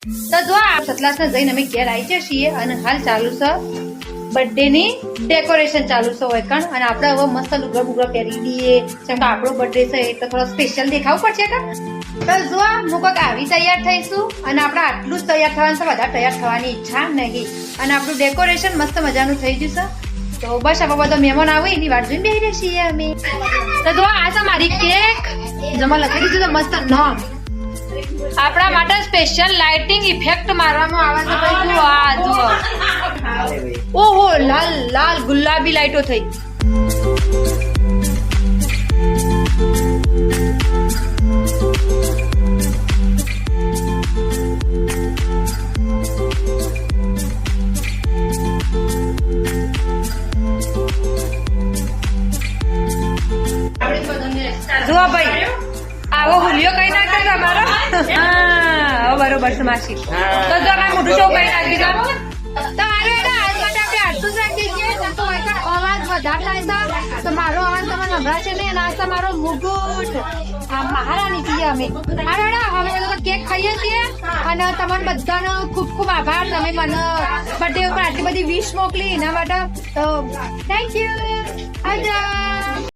તો જો આ સતલાસને જઈને અમે ઘેર આવી જઈએ છીએ અને હાલ ચાલુ છે બર્થડે ની ડેકોરેશન ચાલુ છે હોય કણ અને આપણે હવે મસ્ત લુગડા બુગડા પહેરી દઈએ કેમ કે આપણો બર્થડે છે એટલે થોડો સ્પેશિયલ દેખાવું પડશે કે તો જો હું કોઈક આવી તૈયાર થઈશું અને આપણે આટલું જ તૈયાર થવાનું છે વધારે તૈયાર થવાની ઈચ્છા નહીં અને આપણું ડેકોરેશન મસ્ત મજાનું થઈ જશે તો બસ આપણે બધા મહેમાન આવે એની વાટ જોઈને બેસી રહી છીએ અમે તો જો આ છે મારી કેક જેમાં લખી દીધું છે મસ્ત નામ આપણા માટે સ્પેશિયલ લાઇટિંગ ઇફેક્ટ મારવામાં આવે છે ભાઈ જુઓ આ જુઓ ઓહો લાલ લાલ ગુલાબી લાઈટો થઈ જુઓ ભાઈ આવો હુલિયો કઈ નાખે તમારો હા બરોબર છે માસી તો જો આ મોટું ચોક કઈ નાખી દો તો આરે આજ માટે આપણે આટલું જ રાખી દઈએ તો અવાજ વધારે થાય છે તો મારો અવાજ તમને સંભળાશે નહીં અને આ તમારો મુગુટ આ મહારાણી છીએ અમે અરે હવે લોકો કેક ખાઈએ છીએ અને તમને બધાનો ખૂબ ખૂબ આભાર તમે મને બર્થડે ઉપર આટલી બધી વિશ મોકલી એના માટે તો થેન્ક યુ આજા